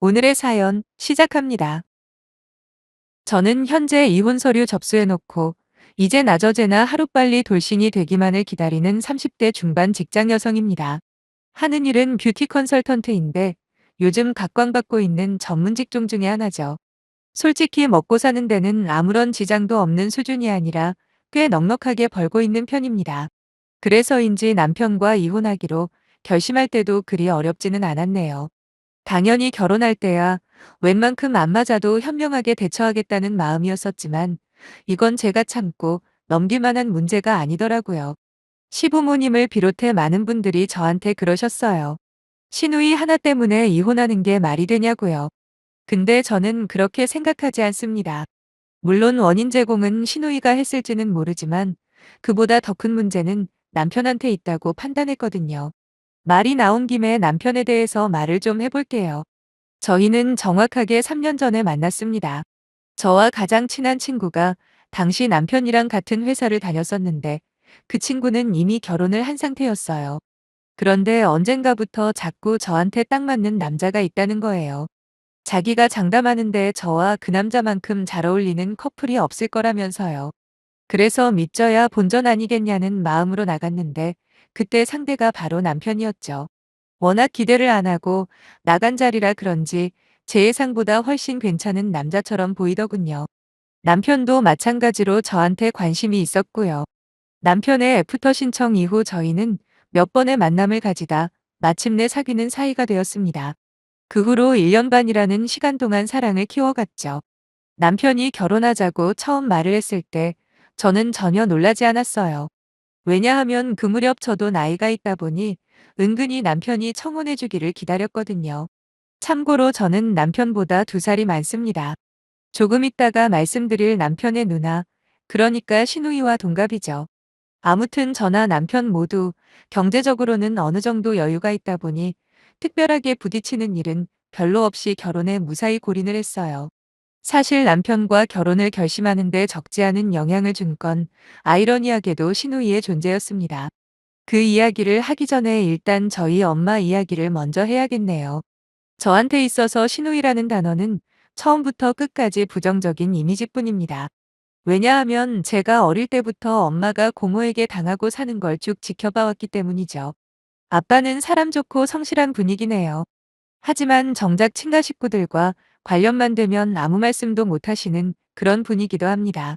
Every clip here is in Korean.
오늘의 사연 시작합니다. 저는 현재 이혼 서류 접수해놓고 이제 나저제나 하루빨리 돌싱이 되기만을 기다리는 30대 중반 직장 여성입니다. 하는 일은 뷰티 컨설턴트인데 요즘 각광받고 있는 전문 직종 중에 하나죠. 솔직히 먹고 사는 데는 아무런 지장도 없는 수준이 아니라 꽤 넉넉하게 벌고 있는 편입니다. 그래서인지 남편과 이혼하기로 결심할 때도 그리 어렵지는 않았네요. 당연히 결혼할 때야 웬만큼 안 맞아도 현명하게 대처하겠다는 마음이었었지만 이건 제가 참고 넘길 만한 문제가 아니더라고요. 시부모님을 비롯해 많은 분들이 저한테 그러셨어요. 시누이 하나 때문에 이혼하는 게 말이 되냐고요. 근데 저는 그렇게 생각하지 않습니다. 물론 원인 제공은 시누이가 했을지는 모르지만 그보다 더 큰 문제는 남편한테 있다고 판단했거든요. 말이 나온 김에 남편에 대해서 말을 좀 해볼게요. 저희는 정확하게 3년 전에 만났습니다. 저와 가장 친한 친구가 당시 남편이랑 같은 회사를 다녔었는데 그 친구는 이미 결혼을 한 상태였어요. 그런데 언젠가부터 자꾸 저한테 딱 맞는 남자가 있다는 거예요. 자기가 장담하는데 저와 그 남자만큼 잘 어울리는 커플이 없을 거라면서요. 그래서 믿져야 본전 아니겠냐는 마음으로 나갔는데 그때 상대가 바로 남편이었죠. 워낙 기대를 안 하고 나간 자리라 그런지 제 예상보다 훨씬 괜찮은 남자처럼 보이더군요. 남편도 마찬가지로 저한테 관심이 있었고요. 남편의 애프터 신청 이후 저희는 몇 번의 만남을 가지다 마침내 사귀는 사이가 되었습니다. 그 후로 1년 반이라는 시간 동안 사랑을 키워갔죠. 남편이 결혼하자고 처음 말을 했을 때 저는 전혀 놀라지 않았어요. 왜냐하면 그 무렵 저도 나이가 있다 보니 은근히 남편이 청혼해 주기를 기다렸거든요. 참고로 저는 남편보다 2살이 많습니다. 조금 있다가 말씀드릴 남편의 누나, 그러니까 시누이와 동갑이죠. 아무튼 저나 남편 모두 경제적으로는 어느 정도 여유가 있다 보니 특별하게 부딪히는 일은 별로 없이 결혼에 무사히 골인을 했어요. 사실 남편과 결혼을 결심하는 데 적지 않은 영향을 준 건 아이러니하게도 시누이의 존재였습니다. 그 이야기를 하기 전에 일단 저희 엄마 이야기를 먼저 해야겠네요. 저한테 있어서 시누이라는 단어는 처음부터 끝까지 부정적인 이미지뿐입니다. 왜냐하면 제가 어릴 때부터 엄마가 고모에게 당하고 사는 걸 쭉 지켜봐 왔기 때문이죠. 아빠는 사람 좋고 성실한 분이긴 해요. 하지만 정작 친가 식구들과 관련만 되면 아무 말씀도 못 하시는 그런 분이기도 합니다.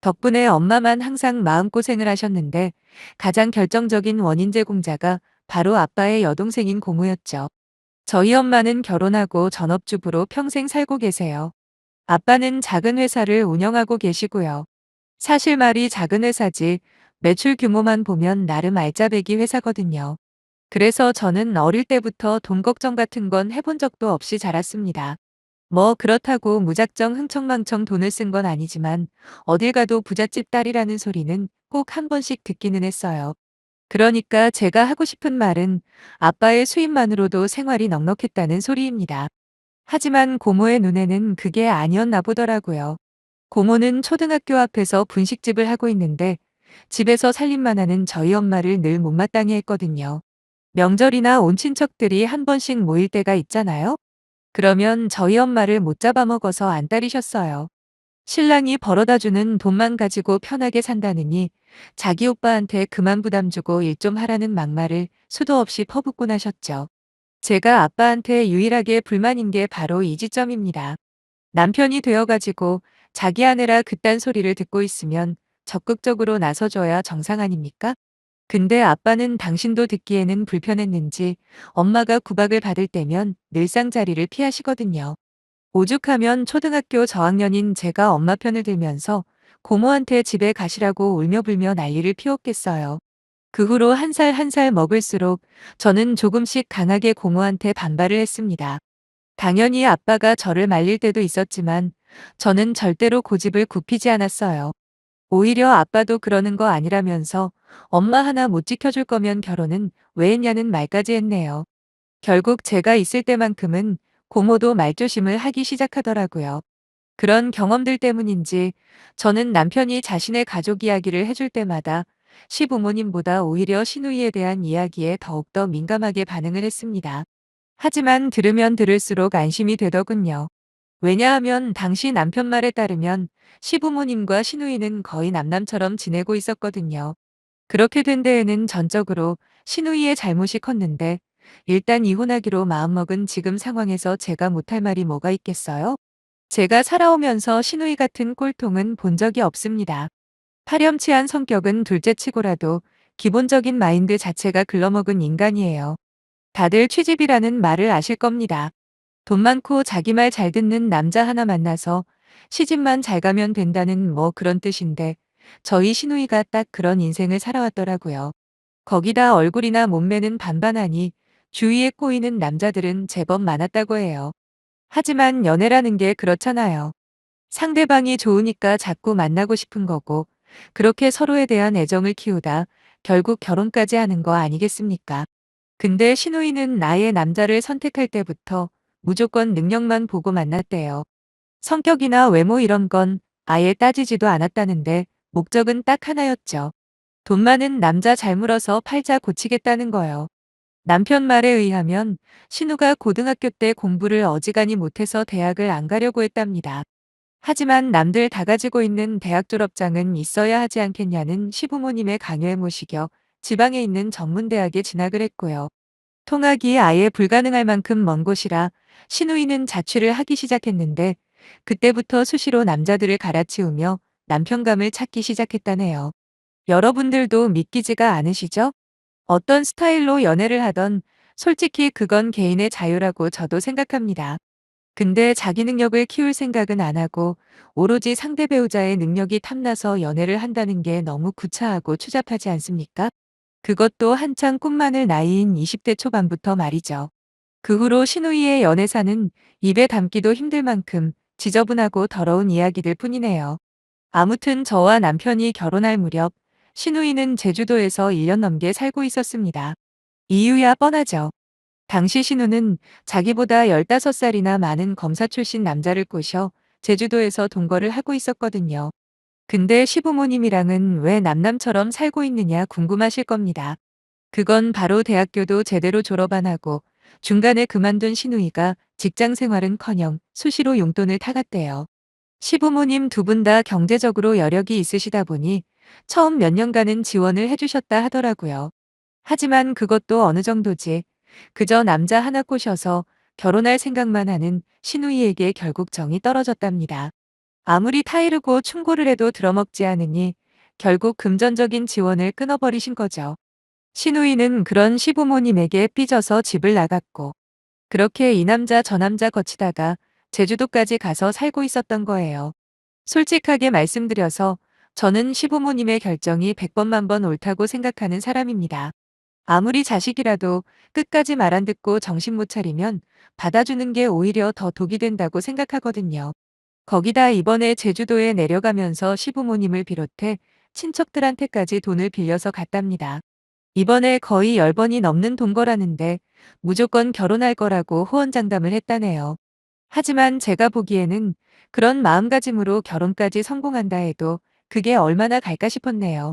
덕분에 엄마만 항상 마음고생을 하셨는데 가장 결정적인 원인 제공자가 바로 아빠의 여동생인 고모였죠. 저희 엄마는 결혼하고 전업주부로 평생 살고 계세요. 아빠는 작은 회사를 운영하고 계시고요. 사실 말이 작은 회사지 매출 규모만 보면 나름 알짜배기 회사거든요. 그래서 저는 어릴 때부터 돈 걱정 같은 건 해본 적도 없이 자랐습니다. 뭐 그렇다고 무작정 흥청망청 돈을 쓴 건 아니지만 어딜 가도 부잣집 딸이라는 소리는 꼭 한 번씩 듣기는 했어요. 그러니까 제가 하고 싶은 말은 아빠의 수입만으로도 생활이 넉넉했다는 소리입니다. 하지만 고모의 눈에는 그게 아니었나 보더라고요. 고모는 초등학교 앞에서 분식집을 하고 있는데 집에서 살림만 하는 저희 엄마를 늘 못마땅해 했거든요. 명절이나 온 친척들이 한 번씩 모일 때가 있잖아요. 그러면 저희 엄마를 못 잡아먹어서 안달이셨어요. 신랑이 벌어다 주는 돈만 가지고 편하게 산다느니 자기 오빠한테 그만 부담 주고 일 좀 하라는 막말을 수도 없이 퍼붓곤 하셨죠. 제가 아빠한테 유일하게 불만인 게 바로 이 지점입니다. 남편이 되어가지고 자기 아내라 그딴 소리를 듣고 있으면 적극적으로 나서줘야 정상 아닙니까? 근데 아빠는 당신도 듣기에는 불편했는지 엄마가 구박을 받을 때면 늘상 자리를 피하시거든요. 오죽하면 초등학교 저학년인 제가 엄마 편을 들면서 고모한테 집에 가시라고 울며 불며 난리를 피웠겠어요. 그 후로 한 살 한 살 먹을수록 저는 조금씩 강하게 고모한테 반발을 했습니다. 당연히 아빠가 저를 말릴 때도 있었지만 저는 절대로 고집을 굽히지 않았어요. 오히려 아빠도 그러는 거 아니라면서 엄마 하나 못 지켜줄 거면 결혼은 왜 했냐는 말까지 했네요. 결국 제가 있을 때만큼은 고모도 말조심을 하기 시작하더라고요. 그런 경험들 때문인지 저는 남편이 자신의 가족 이야기를 해줄 때마다 시부모님보다 오히려 시누이에 대한 이야기에 더욱더 민감하게 반응을 했습니다. 하지만 들으면 들을수록 안심이 되더군요. 왜냐하면 당시 남편 말에 따르면 시부모님과 시누이는 거의 남남처럼 지내고 있었거든요. 그렇게 된 데에는 전적으로 시누이의 잘못이 컸는데 일단 이혼하기로 마음먹은 지금 상황에서 제가 못할 말이 뭐가 있겠어요? 제가 살아오면서 시누이 같은 꼴통은 본 적이 없습니다. 파렴치한 성격은 둘째치고라도 기본적인 마인드 자체가 글러먹은 인간이에요. 다들 취집이라는 말을 아실 겁니다. 돈 많고 자기 말 잘 듣는 남자 하나 만나서 시집만 잘 가면 된다는 뭐 그런 뜻인데 저희 시누이가 딱 그런 인생을 살아왔더라고요. 거기다 얼굴이나 몸매는 반반하니 주위에 꼬이는 남자들은 제법 많았다고 해요. 하지만 연애라는 게 그렇잖아요. 상대방이 좋으니까 자꾸 만나고 싶은 거고 그렇게 서로에 대한 애정을 키우다 결국 결혼까지 하는 거 아니겠습니까? 근데 시누이는 아예 남자를 선택할 때부터 무조건 능력만 보고 만났대요. 성격이나 외모 이런 건 아예 따지지도 않았다는데 목적은 딱 하나였죠. 돈 많은 남자 잘 물어서 팔자 고치겠다는 거요. 남편 말에 의하면 신우가 고등학교 때 공부를 어지간히 못해서 대학을 안 가려고 했답니다. 하지만 남들 다 가지고 있는 대학 졸업장은 있어야 하지 않겠냐는 시부모님의 강요에 모시겨 지방에 있는 전문대학에 진학을 했고요. 통학이 아예 불가능할 만큼 먼 곳이라 시누이는 자취를 하기 시작했는데 그때부터 수시로 남자들을 갈아치우며 남편감을 찾기 시작했다네요. 여러분들도 믿기지가 않으시죠? 어떤 스타일로 연애를 하던 솔직히 그건 개인의 자유라고 저도 생각합니다. 근데 자기 능력을 키울 생각은 안 하고 오로지 상대 배우자의 능력이 탐나서 연애를 한다는 게 너무 구차하고 추잡하지 않습니까? 그것도 한창 꿈만을 나이인 20대 초반부터 말이죠. 그 후로 시누이의 연애사는 입에 담기도 힘들 만큼 지저분하고 더러운 이야기들 뿐이네요. 아무튼 저와 남편이 결혼할 무렵 시누이는 제주도에서 1년 넘게 살고 있었습니다. 이유야 뻔하죠. 당시 신우는 자기보다 15살이나 많은 검사 출신 남자를 꼬셔 제주도에서 동거를 하고 있었거든요. 근데 시부모님이랑은 왜 남남처럼 살고 있느냐 궁금하실 겁니다. 그건 바로 대학교도 제대로 졸업 안 하고 중간에 그만둔 시누이가 직장 생활은커녕 수시로 용돈을 타갔대요. 시부모님 두 분 다 경제적으로 여력이 있으시다 보니 처음 몇 년간은 지원을 해주셨다 하더라고요. 하지만 그것도 어느 정도지. 그저 남자 하나 꼬셔서 결혼할 생각만 하는 시누이에게 결국 정이 떨어졌답니다. 아무리 타이르고 충고를 해도 들어먹지 않으니 결국 금전적인 지원을 끊어버리신 거죠. 시누이는 그런 시부모님에게 삐져서 집을 나갔고 그렇게 이 남자 저 남자 거치다가 제주도까지 가서 살고 있었던 거예요. 솔직하게 말씀드려서 저는 시부모님의 결정이 100번 만번 옳다고 생각하는 사람입니다. 아무리 자식이라도 끝까지 말 안 듣고 정신 못 차리면 받아주는 게 오히려 더 독이 된다고 생각하거든요. 거기다 이번에 제주도에 내려가면서 시부모님을 비롯해 친척들한테까지 돈을 빌려서 갔답니다. 이번에 거의 10번이 넘는 동거라는데 무조건 결혼할 거라고 호언장담을 했다네요. 하지만 제가 보기에는 그런 마음가짐으로 결혼까지 성공한다 해도 그게 얼마나 갈까 싶었네요.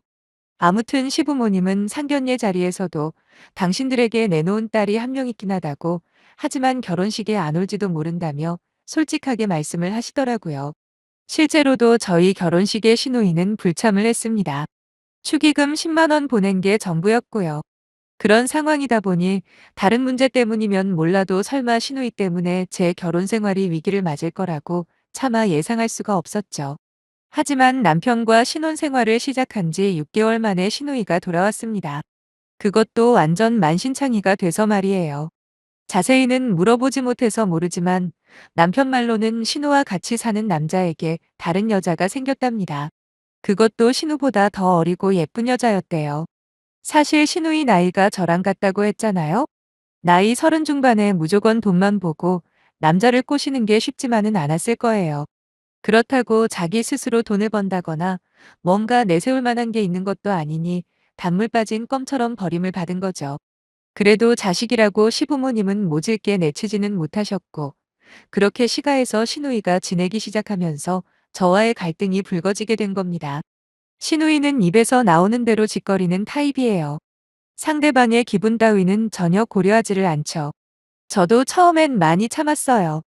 아무튼 시부모님은 상견례 자리에서도 당신들에게 내놓은 딸이 한 명 있긴 하다고 하지만 결혼식에 안 올지도 모른다며 솔직하게 말씀을 하시더라고요. 실제로도 저희 결혼식에 시누이는 불참을 했습니다. 축의금 10만 원 보낸 게 전부였고요. 그런 상황이다 보니 다른 문제 때문이면 몰라도 설마 시누이 때문에 제 결혼 생활이 위기를 맞을 거라고 차마 예상할 수가 없었죠. 하지만 남편과 신혼 생활을 시작한 지 6개월 만에 시누이가 돌아왔습니다. 그것도 완전 만신창이가 돼서 말이에요. 자세히는 물어보지 못해서 모르지만 남편 말로는 신우와 같이 사는 남자에게 다른 여자가 생겼답니다. 그것도 신우보다 더 어리고 예쁜 여자였대요. 사실 신우이 나이가 저랑 같다고 했잖아요. 나이 30 중반에 무조건 돈만 보고 남자를 꼬시는 게 쉽지만은 않았을 거예요. 그렇다고 자기 스스로 돈을 번다거나 뭔가 내세울 만한 게 있는 것도 아니니 단물 빠진 껌처럼 버림을 받은 거죠. 그래도 자식이라고 시부모님은 모질게 내치지는 못하셨고 그렇게 시가에서 시누이가 지내기 시작하면서 저와의 갈등이 불거지게 된 겁니다. 시누이는 입에서 나오는 대로 짓거리는 타입이에요. 상대방의 기분 따위는 전혀 고려하지를 않죠. 저도 처음엔 많이 참았어요.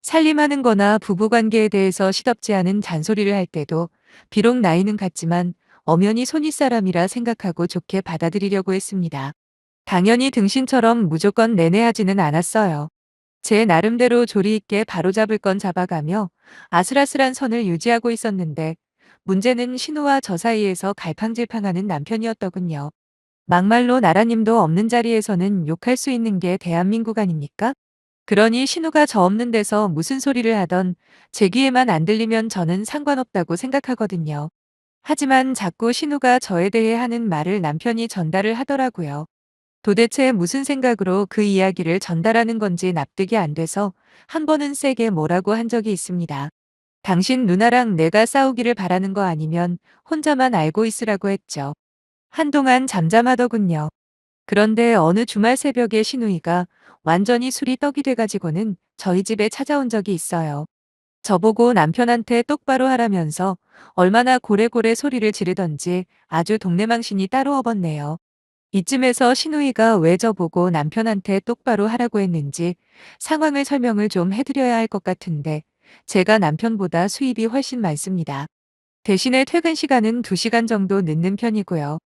살림하는 거나 부부관계에 대해서 시덥지 않은 잔소리를 할 때도 비록 나이는 같지만 엄연히 손윗사람이라 생각하고 좋게 받아들이려고 했습니다. 당연히 등신처럼 무조건 내내하지는 않았어요. 제 나름대로 조리 있게 바로잡을 건 잡아가며 아슬아슬한 선을 유지하고 있었는데 문제는 신우와 저 사이에서 갈팡질팡하는 남편이었더군요. 막말로 나라님도 없는 자리에서는 욕할 수 있는 게 대한민국 아닙니까? 그러니 신우가 저 없는 데서 무슨 소리를 하던 제 귀에만 안 들리면 저는 상관없다고 생각하거든요. 하지만 자꾸 신우가 저에 대해 하는 말을 남편이 전달을 하더라고요. 도대체 무슨 생각으로 그 이야기를 전달하는 건지 납득이 안 돼서 한 번은 세게 뭐라고 한 적이 있습니다. 당신 누나랑 내가 싸우기를 바라는 거 아니면 혼자만 알고 있으라고 했죠. 한동안 잠잠하더군요. 그런데 어느 주말 새벽에 신우이가 완전히 술이 떡이 돼가지고는 저희 집에 찾아온 적이 있어요. 저보고 남편한테 똑바로 하라면서 얼마나 고래고래 소리를 지르던지 아주 동네망신이 따로 업었네요. 이쯤에서 신우이가 왜 저보고 남편한테 똑바로 하라고 했는지 상황을 설명을 좀 해드려야 할 것 같은데 제가 남편보다 수입이 훨씬 많습니다. 대신에 퇴근 시간은 2시간 정도 늦는 편이고요.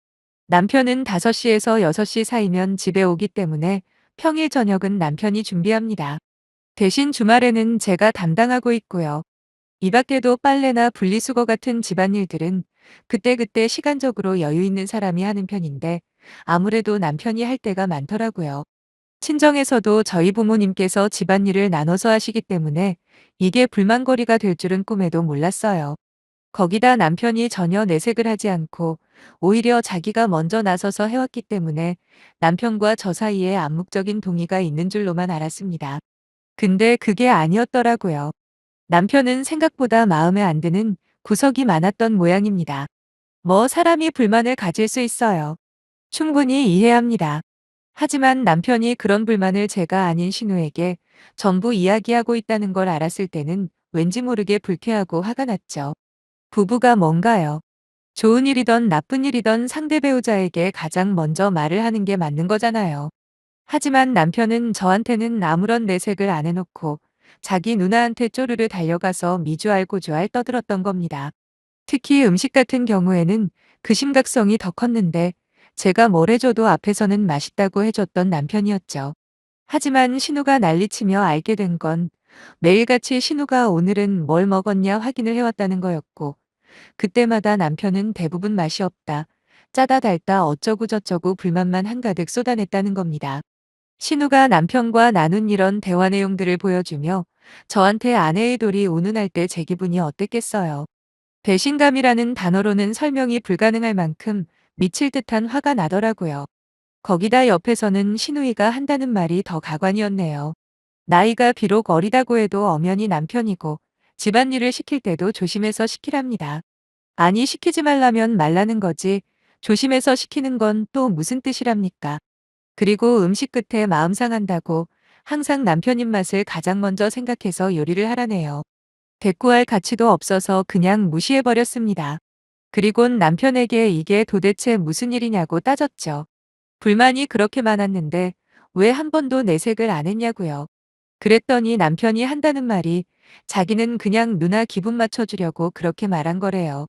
남편은 5시에서 6시 사이면 집에 오기 때문에 평일 저녁은 남편이 준비합니다. 대신 주말에는 제가 담당하고 있고요. 이 밖에도 빨래나 분리수거 같은 집안일들은 그때그때 시간적으로 여유 있는 사람이 하는 편인데 아무래도 남편이 할 때가 많더라고요. 친정에서도 저희 부모님께서 집안일을 나눠서 하시기 때문에 이게 불만거리가 될 줄은 꿈에도 몰랐어요. 거기다 남편이 전혀 내색을 하지 않고 오히려 자기가 먼저 나서서 해왔기 때문에 남편과 저 사이에 암묵적인 동의가 있는 줄로만 알았습니다. 근데 그게 아니었더라고요. 남편은 생각보다 마음에 안 드는 구석이 많았던 모양입니다. 뭐 사람이 불만을 가질 수 있어요. 충분히 이해합니다. 하지만 남편이 그런 불만을 제가 아닌 신우에게 전부 이야기하고 있다는 걸 알았을 때는 왠지 모르게 불쾌하고 화가 났죠. 부부가 뭔가요? 좋은 일이던 나쁜 일이던 상대 배우자에게 가장 먼저 말을 하는 게 맞는 거잖아요. 하지만 남편은 저한테는 아무런 내색을 안 해놓고 자기 누나한테 쪼르르 달려가서 미주알고주알 떠들었던 겁니다. 특히 음식 같은 경우에는 그 심각성이 더 컸는데 제가 뭘 해줘도 앞에서는 맛있다고 해줬던 남편이었죠. 하지만 신우가 난리치며 알게 된 건 매일같이 신우가 오늘은 뭘 먹었냐 확인을 해왔다는 거였고 그때마다 남편은 대부분 맛이 없다, 짜다 달다 어쩌고저쩌고 불만만 한가득 쏟아냈다는 겁니다. 신우가 남편과 나눈 이런 대화 내용들을 보여주며 저한테 아내의 돌이 운운할 때 제 기분이 어땠겠어요. 배신감이라는 단어로는 설명이 불가능할 만큼 미칠 듯한 화가 나더라고요. 거기다 옆에서는 신우이가 한다는 말이 더 가관이었네요. 나이가 비록 어리다고 해도 엄연히 남편이고 집안일을 시킬 때도 조심해서 시키랍니다. 아니 시키지 말라면 말라는 거지 조심해서 시키는 건 또 무슨 뜻이랍니까? 그리고 음식 끝에 마음 상한다고 항상 남편 입맛을 가장 먼저 생각해서 요리를 하라네요. 대꾸할 가치도 없어서 그냥 무시해버렸습니다. 그리곤 남편에게 이게 도대체 무슨 일이냐고 따졌죠. 불만이 그렇게 많았는데 왜 한 번도 내색을 안 했냐고요. 그랬더니 남편이 한다는 말이 자기는 그냥 누나 기분 맞춰주려고 그렇게 말한 거래요.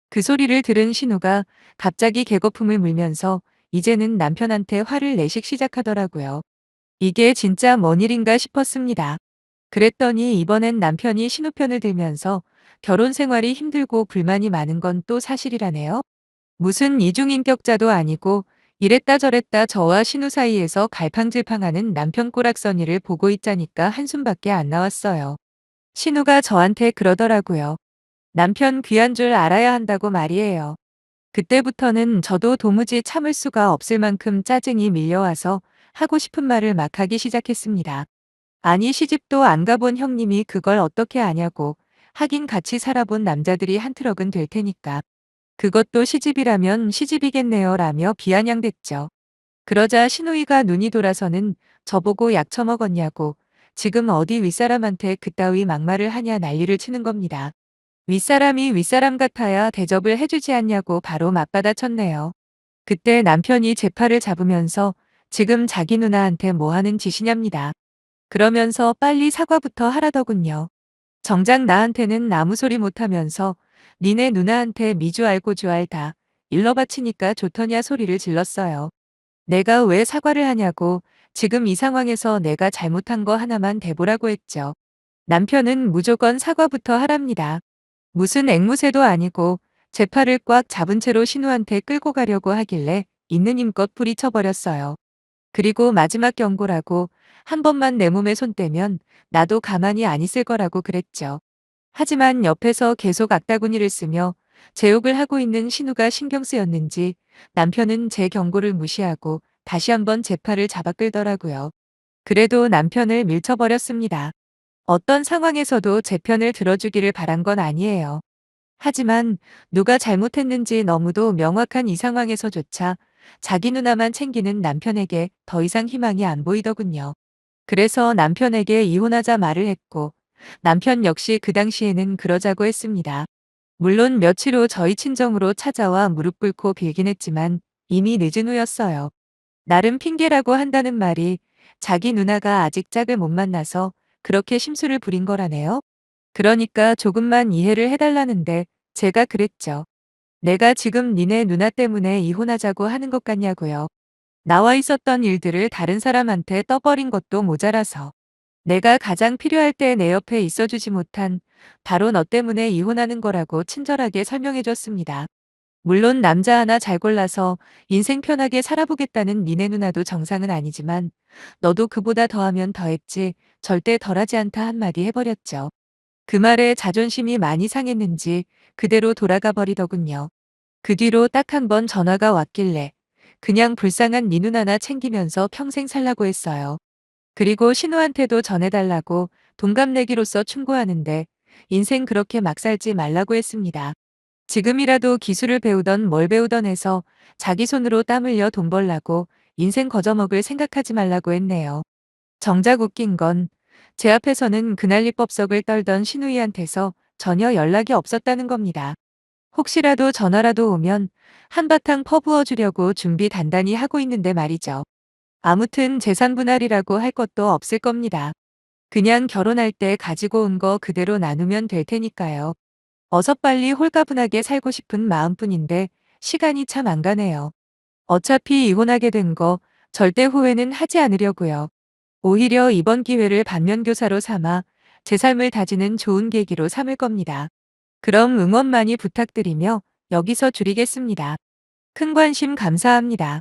그 소리를 들은 신우가 갑자기 개거품을 물면서 이제는 남편한테 화를 내식 시작하더라고요. 이게 진짜 뭔 일인가 싶었습니다. 그랬더니 이번엔 남편이 신우 편을 들면서 결혼 생활이 힘들고 불만이 많은 건 또 사실이라네요. 무슨 이중인격자도 아니고 이랬다 저랬다 저와 신우 사이에서 갈팡질팡하는 남편 꼬락서니를 보고 있자니까 한숨밖에 안 나왔어요. 신우가 저한테 그러더라고요. 남편 귀한 줄 알아야 한다고 말이에요. 그때부터는 저도 도무지 참을 수가 없을 만큼 짜증이 밀려와서 하고 싶은 말을 막 하기 시작했습니다. 아니 시집도 안 가본 형님이 그걸 어떻게 아냐고. 하긴 같이 살아본 남자들이 한 트럭은 될 테니까. 그것도 시집이라면 시집이겠네요 라며 비아냥댔죠. 그러자 신우이가 눈이 돌아서는 저보고 약 처먹었냐고 지금 어디 윗사람한테 그따위 막말을 하냐 난리를 치는 겁니다. 윗사람이 윗사람 같아야 대접을 해주지 않냐고 바로 맞받아쳤네요. 그때 남편이 제 팔을 잡으면서 지금 자기 누나한테 뭐 하는 짓이냐입니다. 그러면서 빨리 사과부터 하라더군요. 정작 나한테는 아무 소리 못하면서 니네 누나한테 미주 알고 주 알다 일러 바치니까 좋더냐 소리를 질렀어요. 내가 왜 사과를 하냐고 지금 이 상황에서 내가 잘못한 거 하나만 대보라고 했죠. 남편은 무조건 사과부터 하랍니다. 무슨 앵무새도 아니고 제 팔을 꽉 잡은 채로 신우한테 끌고 가려고 하길래 있는 힘껏 부리쳐버렸어요. 그리고 마지막 경고라고 한 번만 내 몸에 손 떼면 나도 가만히 안 있을 거라고 그랬죠. 하지만 옆에서 계속 악다구니를 쓰며 제 욕을 하고 있는 신우가 신경 쓰였는지 남편은 제 경고를 무시하고 다시 한번 제 팔을 잡아 끌더라고요. 그래도 남편을 밀쳐버렸습니다. 어떤 상황에서도 제 편을 들어주기를 바란 건 아니에요. 하지만 누가 잘못했는지 너무도 명확한 이 상황에서조차 자기 누나만 챙기는 남편에게 더 이상 희망이 안 보이더군요. 그래서 남편에게 이혼하자 말을 했고 남편 역시 그 당시에는 그러자고 했습니다. 물론 며칠 후 저희 친정으로 찾아와 무릎 꿇고 빌긴 했지만 이미 늦은 후였어요. 나름 핑계라고 한다는 말이 자기 누나가 아직 짝을 못 만나서 그렇게 심술을 부린 거라네요. 그러니까 조금만 이해를 해달라는데 제가 그랬죠. 내가 지금 니네 누나 때문에 이혼하자고 하는 것 같냐고요. 나와 있었던 일들을 다른 사람한테 떠버린 것도 모자라서 내가 가장 필요할 때 내 옆에 있어주지 못한 바로 너 때문에 이혼하는 거라고 친절하게 설명해줬습니다. 물론 남자 하나 잘 골라서 인생 편하게 살아보겠다는 니네 누나도 정상은 아니지만 너도 그보다 더하면 더했지 절대 덜하지 않다 한마디 해버렸죠. 그 말에 자존심이 많이 상했는지 그대로 돌아가 버리더군요. 그 뒤로 딱 한 번 전화가 왔길래 그냥 불쌍한 니 누나나 챙기면서 평생 살라고 했어요. 그리고 신우한테도 전해달라고 동갑내기로서 충고하는데 인생 그렇게 막 살지 말라고 했습니다. 지금이라도 기술을 배우던 뭘 배우던 해서 자기 손으로 땀 흘려 돈 벌라고 인생 거저먹을 생각하지 말라고 했네요. 정작 웃긴 건 제 앞에서는 그날 입법석을 떨던 신우이한테서 전혀 연락이 없었다는 겁니다. 혹시라도 전화라도 오면 한바탕 퍼부어 주려고 준비 단단히 하고 있는데 말이죠. 아무튼 재산 분할이라고 할 것도 없을 겁니다. 그냥 결혼할 때 가지고 온 거 그대로 나누면 될 테니까요. 어서 빨리 홀가분하게 살고 싶은 마음뿐인데 시간이 참 안 가네요. 어차피 이혼하게 된 거 절대 후회는 하지 않으려고요. 오히려 이번 기회를 반면교사로 삼아 제 삶을 다지는 좋은 계기로 삼을 겁니다. 그럼 응원 많이 부탁드리며 여기서 줄이겠습니다. 큰 관심 감사합니다.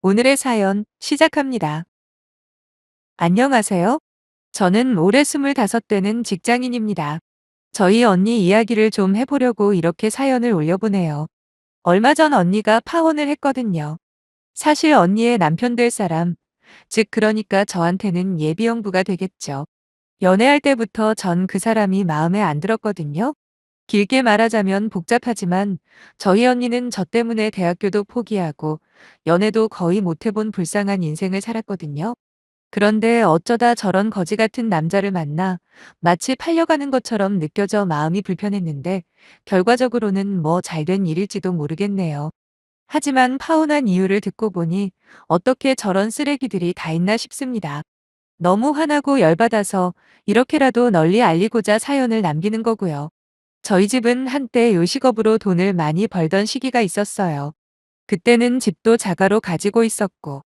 오늘의 사연 시작합니다. 안녕하세요. 저는 올해 25되는 직장인입니다. 저희 언니 이야기를 좀 해보려고 이렇게 사연을 올려보네요. 얼마 전 언니가 파혼을 했거든요. 사실 언니의 남편 될 사람, 즉 그러니까 저한테는 예비형부가 되겠죠. 연애할 때부터 전 그 사람이 마음에 안 들었거든요. 길게 말하자면 복잡하지만 저희 언니는 저 때문에 대학교도 포기하고 연애도 거의 못 해본 불쌍한 인생을 살았거든요. 그런데 어쩌다 저런 거지 같은 남자를 만나 마치 팔려가는 것처럼 느껴져 마음이 불편했는데 결과적으로는 뭐 잘된 일일지도 모르겠네요. 하지만 파혼한 이유를 듣고 보니 어떻게 저런 쓰레기들이 다 있나 싶습니다. 너무 화나고 열받아서 이렇게라도 널리 알리고자 사연을 남기는 거고요. 저희 집은 한때 요식업으로 돈을 많이 벌던 시기가 있었어요. 그때는 집도 자가로 가지고 있었고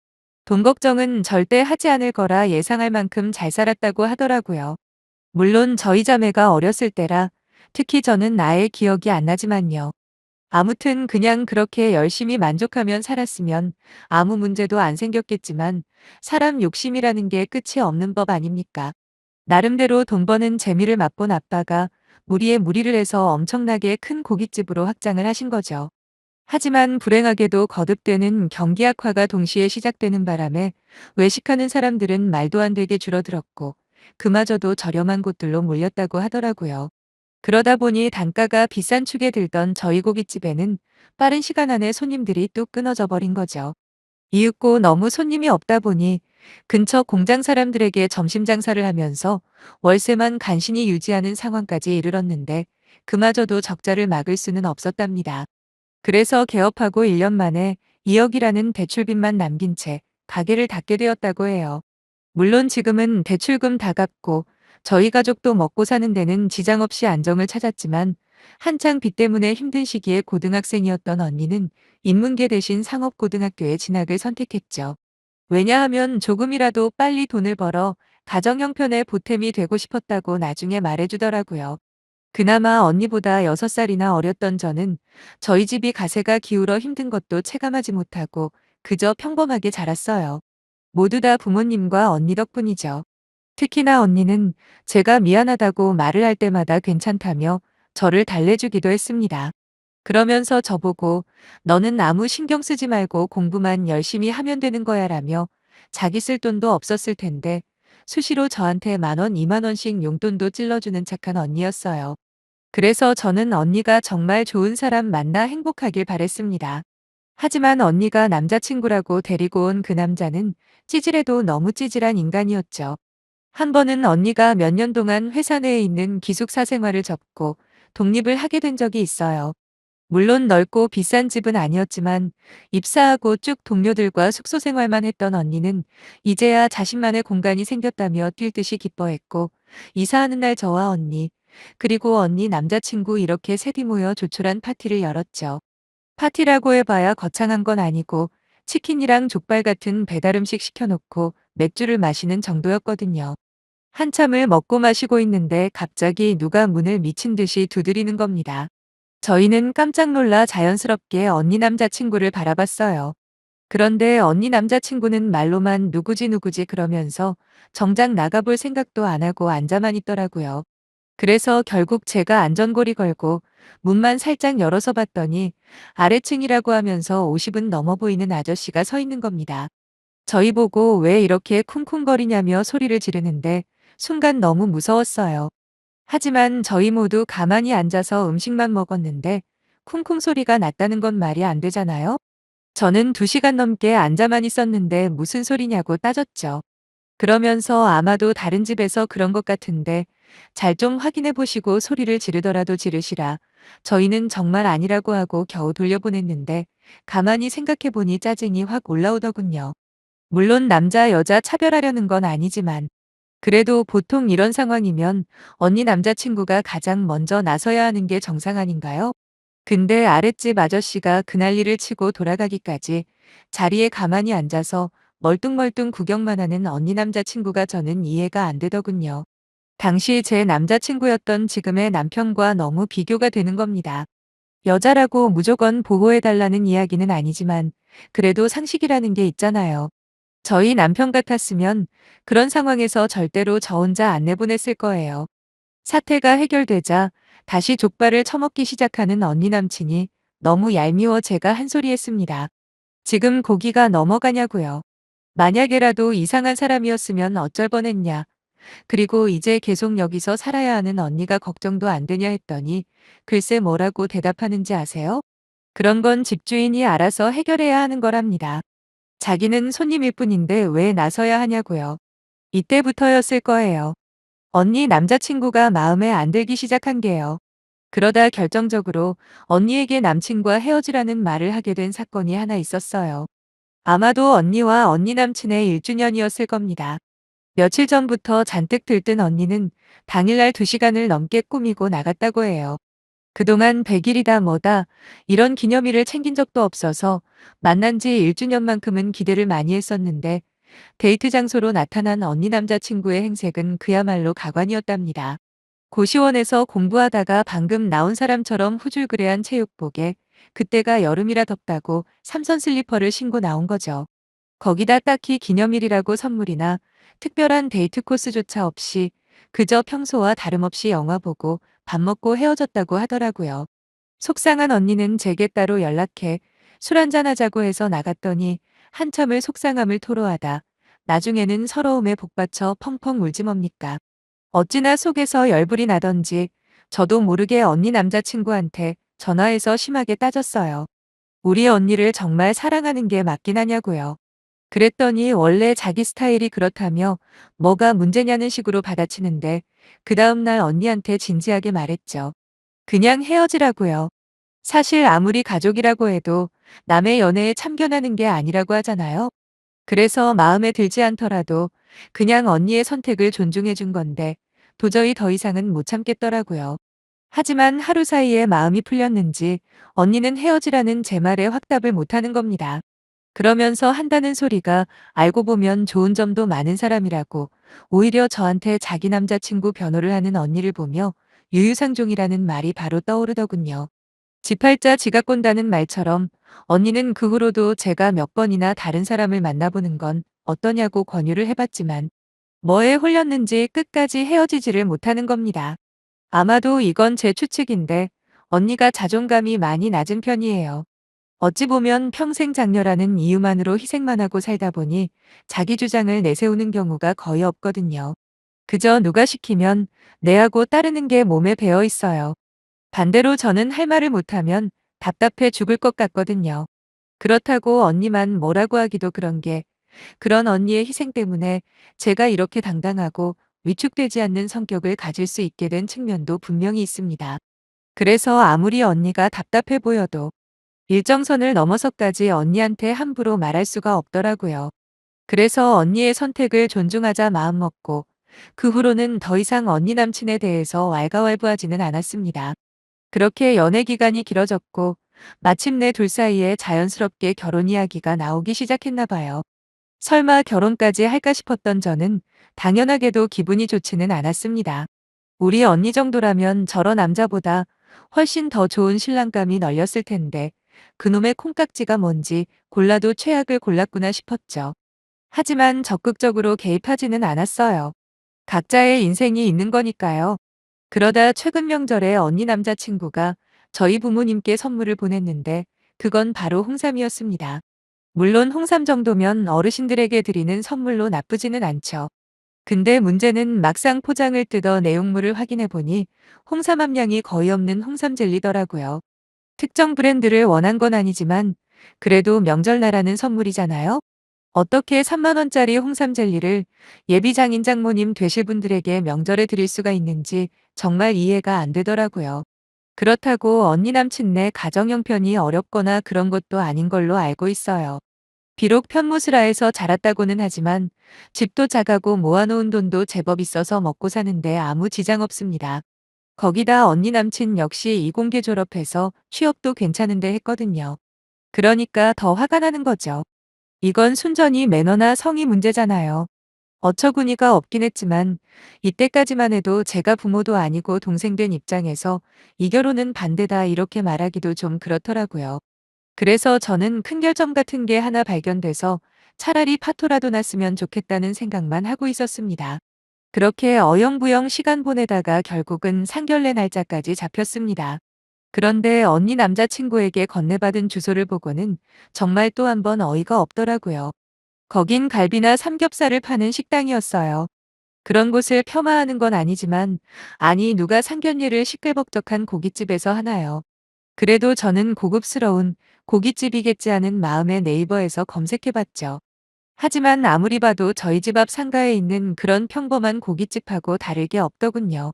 돈 걱정은 절대 하지 않을 거라 예상할 만큼 잘 살았다고 하더라고요. 물론 저희 자매가 어렸을 때라 특히 저는 나의 기억이 안 나지만요. 아무튼 그냥 그렇게 열심히 만족하면 살았으면 아무 문제도 안 생겼겠지만 사람 욕심이라는 게 끝이 없는 법 아닙니까? 나름대로 돈 버는 재미를 맛본 아빠가 무리에 무리를 해서 엄청나게 큰 고깃집으로 확장을 하신 거죠. 하지만 불행하게도 거듭되는 경기 악화가 동시에 시작되는 바람에 외식하는 사람들은 말도 안 되게 줄어들었고 그마저도 저렴한 곳들로 몰렸다고 하더라고요. 그러다 보니 단가가 비싼 축에 들던 저희 고깃집에는 빠른 시간 안에 손님들이 뚝 끊어져 버린 거죠. 이윽고 너무 손님이 없다 보니 근처 공장 사람들에게 점심 장사를 하면서 월세만 간신히 유지하는 상황까지 이르렀는데 그마저도 적자를 막을 수는 없었답니다. 그래서 개업하고 1년 만에 2억이라는 대출빚만 남긴 채 가게를 닫게 되었다고 해요. 물론 지금은 대출금 다 갚고 저희 가족도 먹고 사는 데는 지장 없이 안정을 찾았지만 한창 빚 때문에 힘든 시기에 고등학생이었던 언니는 인문계 대신 상업고등학교에 진학을 선택했죠. 왜냐하면 조금이라도 빨리 돈을 벌어 가정 형편에 보탬이 되고 싶었다고 나중에 말해주더라고요. 그나마 언니보다 6살이나 어렸던 저는 저희 집이 가세가 기울어 힘든 것도 체감하지 못하고 그저 평범하게 자랐어요. 모두 다 부모님과 언니 덕분이죠. 특히나 언니는 제가 미안하다고 말을 할 때마다 괜찮다며 저를 달래주기도 했습니다. 그러면서 저보고 너는 아무 신경 쓰지 말고 공부만 열심히 하면 되는 거야 라며 자기 쓸 돈도 없었을 텐데 수시로 저한테 10,000원, 20,000원씩 용돈도 찔러주는 착한 언니였어요. 그래서 저는 언니가 정말 좋은 사람 만나 행복하길 바랬습니다. 하지만 언니가 남자친구라고 데리고 온 그 남자는 찌질해도 너무 찌질한 인간이었죠. 한 번은 언니가 몇 년 동안 회사 내에 있는 기숙사 생활을 접고 독립을 하게 된 적이 있어요. 물론 넓고 비싼 집은 아니었지만 입사하고 쭉 동료들과 숙소 생활만 했던 언니는 이제야 자신만의 공간이 생겼다며 뛸 듯이 기뻐했고 이사하는 날 저와 언니 그리고 언니 남자친구 이렇게 셋이 모여 조촐한 파티를 열었죠. 파티라고 해봐야 거창한 건 아니고 치킨이랑 족발 같은 배달음식 시켜놓고 맥주를 마시는 정도였거든요. 한참을 먹고 마시고 있는데 갑자기 누가 문을 미친 듯이 두드리는 겁니다. 저희는 깜짝 놀라 자연스럽게 언니 남자친구를 바라봤어요. 그런데 언니 남자친구는 말로만 누구지 누구지 그러면서 정작 나가볼 생각도 안 하고 앉아만 있더라고요. 그래서 결국 제가 안전고리 걸고 문만 살짝 열어서 봤더니 아래층이라고 하면서 50은 넘어 보이는 아저씨가 서 있는 겁니다. 저희 보고 왜 이렇게 쿵쿵거리냐며 소리를 지르는데 순간 너무 무서웠어요. 하지만 저희 모두 가만히 앉아서 음식만 먹었는데 쿵쿵 소리가 났다는 건 말이 안 되잖아요? 저는 2시간 넘게 앉아만 있었는데 무슨 소리냐고 따졌죠. 그러면서 아마도 다른 집에서 그런 것 같은데 잘 좀 확인해 보시고 소리를 지르더라도 지르시라. 저희는 정말 아니라고 하고 겨우 돌려보냈는데 가만히 생각해 보니 짜증이 확 올라오더군요. 물론 남자 여자 차별하려는 건 아니지만 그래도 보통 이런 상황이면 언니 남자친구가 가장 먼저 나서야 하는 게 정상 아닌가요? 근데 아랫집 아저씨가 그 난리를 치고 돌아가기까지 자리에 가만히 앉아서 멀뚱멀뚱 구경만 하는 언니 남자친구가 저는 이해가 안 되더군요. 당시 제 남자친구였던 지금의 남편과 너무 비교가 되는 겁니다. 여자라고 무조건 보호해달라는 이야기는 아니지만 그래도 상식이라는 게 있잖아요. 저희 남편 같았으면 그런 상황에서 절대로 저 혼자 안 내보냈을 거예요. 사태가 해결되자 다시 족발을 처먹기 시작하는 언니 남친이 너무 얄미워 제가 한 소리 했습니다. 지금 고기가 넘어가냐고요. 만약에라도 이상한 사람이었으면 어쩔 뻔했냐. 그리고 이제 계속 여기서 살아야 하는 언니가 걱정도 안 되냐 했더니 글쎄 뭐라고 대답하는지 아세요? 그런 건 집주인이 알아서 해결해야 하는 거랍니다. 자기는 손님일 뿐인데 왜 나서야 하냐고요. 이때부터였을 거예요. 언니 남자친구가 마음에 안 들기 시작한 게요. 그러다 결정적으로 언니에게 남친과 헤어지라는 말을 하게 된 사건이 하나 있었어요. 아마도 언니와 언니 남친의 1주년이었을 겁니다. 며칠 전부터 잔뜩 들뜬 언니는 당일날 2시간을 넘게 꾸미고 나갔다고 해요. 그동안 100일이다 뭐다 이런 기념일을 챙긴 적도 없어서 만난 지 1주년만큼은 기대를 많이 했었는데 데이트 장소로 나타난 언니 남자친구의 행색은 그야말로 가관이었답니다. 고시원에서 공부하다가 방금 나온 사람처럼 후줄그레한 체육복에 그때가 여름이라 덥다고 삼선 슬리퍼를 신고 나온 거죠. 거기다 딱히 기념일이라고 선물이나 특별한 데이트 코스조차 없이 그저 평소와 다름없이 영화 보고 밥 먹고 헤어졌다고 하더라고요. 속상한 언니는 제게 따로 연락해 술 한잔 하자고 해서 나갔더니 한참을 속상함을 토로하다 나중에는 서러움에 복받쳐 펑펑 울지 뭡니까. 어찌나 속에서 열불이 나던지 저도 모르게 언니 남자친구한테 전화해서 심하게 따졌어요. 우리 언니를 정말 사랑하는 게 맞긴 하냐고요. 그랬더니 원래 자기 스타일이 그렇다며 뭐가 문제냐는 식으로 받아치는데 그 다음날 언니한테 진지하게 말했죠. 그냥 헤어지라고요. 사실 아무리 가족이라고 해도 남의 연애에 참견하는 게 아니라고 하잖아요. 그래서 마음에 들지 않더라도 그냥 언니의 선택을 존중해 준 건데 도저히 더 이상은 못 참겠더라고요. 하지만 하루 사이에 마음이 풀렸는지 언니는 헤어지라는 제 말에 확답을 못하는 겁니다. 그러면서 한다는 소리가 알고 보면 좋은 점도 많은 사람이라고 오히려 저한테 자기 남자친구 변호를 하는 언니를 보며 유유상종이라는 말이 바로 떠오르더군요. 지팔자 지가 꼰다는 말처럼 언니는 그 후로도 제가 몇 번이나 다른 사람을 만나보는 건 어떠냐고 권유를 해봤지만 뭐에 홀렸는지 끝까지 헤어지지를 못하는 겁니다. 아마도 이건 제 추측인데 언니가 자존감이 많이 낮은 편이에요. 어찌 보면 평생 장녀라는 이유만으로 희생만 하고 살다 보니 자기 주장을 내세우는 경우가 거의 없거든요. 그저 누가 시키면 내하고 따르는 게 몸에 배어 있어요. 반대로 저는 할 말을 못하면 답답해 죽을 것 같거든요. 그렇다고 언니만 뭐라고 하기도 그런 게 그런 언니의 희생 때문에 제가 이렇게 당당하고 위축되지 않는 성격을 가질 수 있게 된 측면도 분명히 있습니다. 그래서 아무리 언니가 답답해 보여도 일정선을 넘어서까지 언니한테 함부로 말할 수가 없더라고요. 그래서 언니의 선택을 존중하자 마음먹고 그 후로는 더 이상 언니 남친에 대해서 왈가왈부하지는 않았습니다. 그렇게 연애 기간이 길어졌고 마침내 둘 사이에 자연스럽게 결혼 이야기가 나오기 시작했나 봐요. 설마 결혼까지 할까 싶었던 저는 당연하게도 기분이 좋지는 않았습니다. 우리 언니 정도라면 저런 남자보다 훨씬 더 좋은 신랑감이 널렸을 텐데 그놈의 콩깍지가 뭔지 골라도 최악을 골랐구나 싶었죠. 하지만 적극적으로 개입하지는 않았어요. 각자의 인생이 있는 거니까요. 그러다 최근 명절에 언니 남자친구가 저희 부모님께 선물을 보냈는데 그건 바로 홍삼이었습니다. 물론 홍삼 정도면 어르신들에게 드리는 선물로 나쁘지는 않죠. 근데 문제는 막상 포장을 뜯어 내용물을 확인해 보니 홍삼 함량이 거의 없는 홍삼 젤리더라고요. 특정 브랜드를 원한 건 아니지만 그래도 명절나라는 선물이잖아요. 어떻게 3만 원짜리 홍삼 젤리를 예비 장인 장모님 되실 분들에게 명절에 드릴 수가 있는지 정말 이해가 안 되더라고요. 그렇다고 언니 남친네 가정 형편이 어렵거나 그런 것도 아닌 걸로 알고 있어요. 비록 편무스라에서 자랐다고는 하지만 집도 작아고 모아놓은 돈도 제법 있어서 먹고 사는데 아무 지장 없습니다. 거기다 언니 남친 역시 이공계 졸업해서 취업도 괜찮은데 했거든요. 그러니까 더 화가 나는 거죠. 이건 순전히 매너나 성의 문제잖아요. 어처구니가 없긴 했지만 이때까지만 해도 제가 부모도 아니고 동생 된 입장에서 이 결혼은 반대다 이렇게 말하기도 좀 그렇더라고요. 그래서 저는 큰 결점 같은 게 하나 발견돼서 차라리 파토라도 났으면 좋겠다는 생각만 하고 있었습니다. 그렇게 어영부영 시간 보내다가 결국은 상견례 날짜까지 잡혔습니다. 그런데 언니 남자친구에게 건네받은 주소를 보고는 정말 또 한 번 어이가 없더라고요. 거긴 갈비나 삼겹살을 파는 식당이었어요. 그런 곳을 폄하하는 건 아니지만 아니 누가 상견례를 시끌벅적한 고깃집에서 하나요. 그래도 저는 고급스러운 고깃집이겠지 하는 마음에 네이버에서 검색해봤죠. 하지만 아무리 봐도 저희 집 앞 상가에 있는 그런 평범한 고깃집하고 다를 게 없더군요.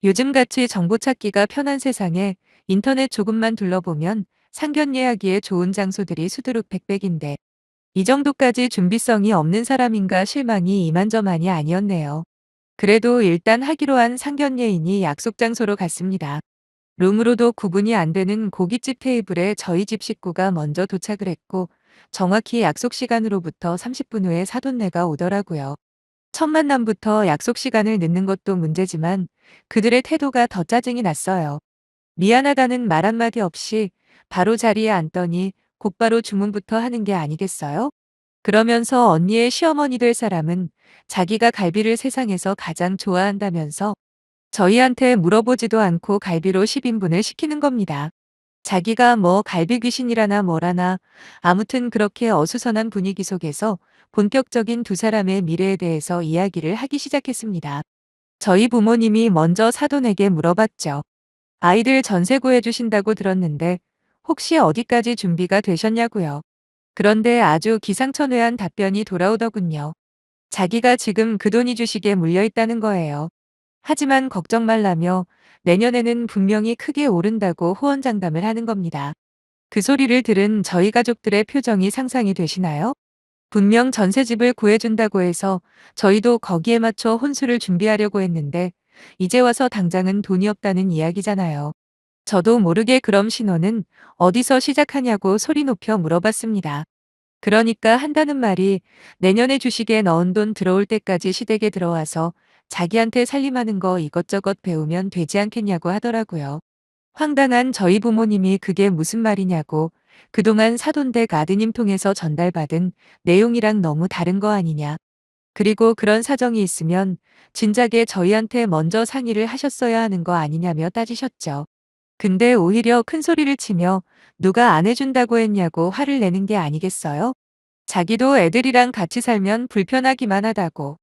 요즘같이 정보 찾기가 편한 세상에 인터넷 조금만 둘러보면 상견 예약기에 좋은 장소들이 수두룩백백인데 이 정도까지 준비성이 없는 사람인가 실망이 이만저만이 아니었네요. 그래도 일단 하기로 한 상견례이니 약속 장소로 갔습니다. 룸으로도 구분이 안 되는 고깃집 테이블에 저희 집 식구가 먼저 도착을 했고 정확히 약속 시간으로부터 30분 후에 사돈네가 오더라고요. 첫 만남부터 약속 시간을 늦는 것도 문제지만 그들의 태도가 더 짜증이 났어요. 미안하다는 말 한마디 없이 바로 자리에 앉더니 곧바로 주문부터 하는 게 아니겠어요? 그러면서 언니의 시어머니 될 사람은 자기가 갈비를 세상에서 가장 좋아한다면서 저희한테 물어보지도 않고 갈비로 10인분을 시키는 겁니다. 자기가 뭐 갈비 귀신이라나 뭐라나 아무튼 그렇게 어수선한 분위기 속에서 본격적인 두 사람의 미래에 대해서 이야기를 하기 시작했습니다. 저희 부모님이 먼저 사돈에게 물어봤죠. 아이들 전세 구해주신다고 들었는데 혹시 어디까지 준비가 되셨냐고요. 그런데 아주 기상천외한 답변이 돌아오더군요. 자기가 지금 그 돈이 주식에 물려 있다는 거예요. 하지만 걱정 말라며 내년에는 분명히 크게 오른다고 호언장담을 하는 겁니다. 그 소리를 들은 저희 가족들의 표정이 상상이 되시나요? 분명 전셋집을 구해준다고 해서 저희도 거기에 맞춰 혼수를 준비하려고 했는데 이제 와서 당장은 돈이 없다는 이야기잖아요. 저도 모르게 그럼 신호는 어디서 시작하냐고 소리 높여 물어봤습니다. 그러니까 한다는 말이 내년에 주식에 넣은 돈 들어올 때까지 시댁에 들어와서 자기한테 살림하는 거 이것저것 배우면 되지 않겠냐고 하더라고요. 황당한 저희 부모님이 그게 무슨 말이냐고 그동안 사돈댁 아드님 통해서 전달받은 내용이랑 너무 다른 거 아니냐. 그리고 그런 사정이 있으면 진작에 저희한테 먼저 상의를 하셨어야 하는 거 아니냐며 따지셨죠. 근데 오히려 큰 소리를 치며 누가 안 해준다고 했냐고 화를 내는 게 아니겠어요? 자기도 애들이랑 같이 살면 불편하기만 하다고.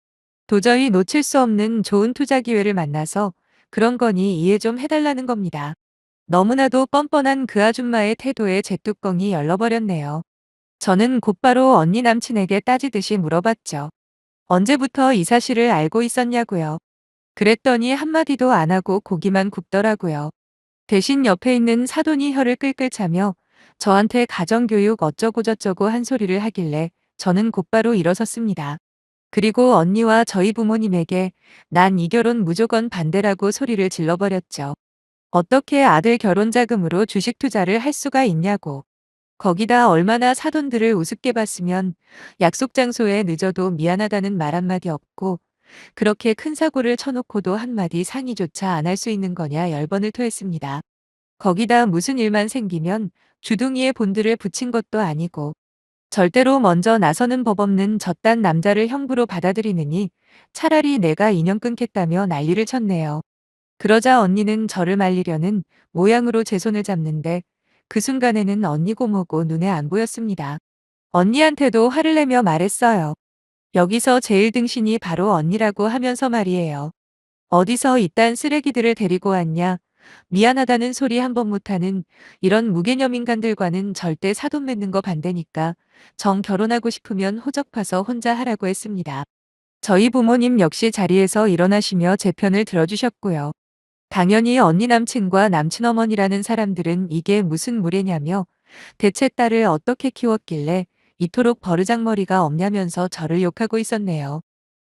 도저히 놓칠 수 없는 좋은 투자 기회를 만나서 그런 거니 이해 좀 해달라는 겁니다. 너무나도 뻔뻔한 그 아줌마의 태도에 제 뚜껑이 열려버렸네요. 저는 곧바로 언니 남친에게 따지듯이 물어봤죠. 언제부터 이 사실을 알고 있었냐고요. 그랬더니 한마디도 안 하고 고기만 굽더라고요. 대신 옆에 있는 사돈이 혀를 끌끌 차며 저한테 가정교육 어쩌고저쩌고 한 소리를 하길래 저는 곧바로 일어섰습니다. 그리고 언니와 저희 부모님에게 난 이 결혼 무조건 반대라고 소리를 질러버렸죠. 어떻게 아들 결혼 자금으로 주식 투자를 할 수가 있냐고. 거기다 얼마나 사돈들을 우습게 봤으면 약속 장소에 늦어도 미안하다는 말 한마디 없고 그렇게 큰 사고를 쳐놓고도 한마디 상의조차 안 할 수 있는 거냐 열번을 토했습니다. 거기다 무슨 일만 생기면 주둥이에 본드를 붙인 것도 아니고 절대로 먼저 나서는 법 없는 저딴 남자를 형부로 받아들이느니 차라리 내가 인연 끊겠다며 난리를 쳤네요. 그러자 언니는 저를 말리려는 모양으로 제 손을 잡는데 그 순간에는 언니고 뭐고 눈에 안 보였습니다. 언니한테도 화를 내며 말했어요. 여기서 제일 등신이 바로 언니라고 하면서 말이에요. 어디서 이딴 쓰레기들을 데리고 왔냐. 미안하다는 소리 한 번 못하는 이런 무개념 인간들과는 절대 사돈 맺는 거 반대니까 정 결혼하고 싶으면 호적 파서 혼자 하라고 했습니다. 저희 부모님 역시 자리에서 일어나시며 제 편을 들어주셨고요. 당연히 언니 남친과 남친 어머니라는 사람들은 이게 무슨 무례냐며 대체 딸을 어떻게 키웠길래 이토록 버르장머리가 없냐면서 저를 욕하고 있었네요.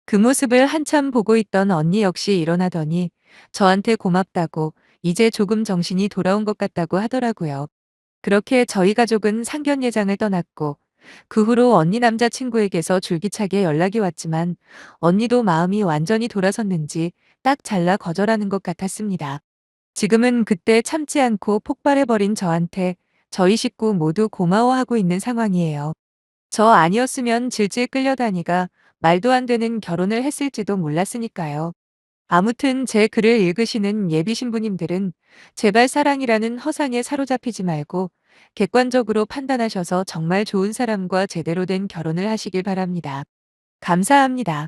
그 모습을 한참 보고 있던 언니 역시 일어나더니 저한테 고맙다고 이제 조금 정신이 돌아온 것 같다고 하더라고요. 그렇게 저희 가족은 상견례장을 떠났고 그 후로 언니 남자친구에게서 줄기차게 연락이 왔지만 언니도 마음이 완전히 돌아섰는지 딱 잘라 거절하는 것 같았습니다. 지금은 그때 참지 않고 폭발해버린 저한테 저희 식구 모두 고마워하고 있는 상황이에요. 저 아니었으면 질질 끌려다니가 말도 안 되는 결혼을 했을지도 몰랐으니까요. 아무튼 제 글을 읽으시는 예비 신부님들은 제발 사랑이라는 허상에 사로잡히지 말고 객관적으로 판단하셔서 정말 좋은 사람과 제대로 된 결혼을 하시길 바랍니다. 감사합니다.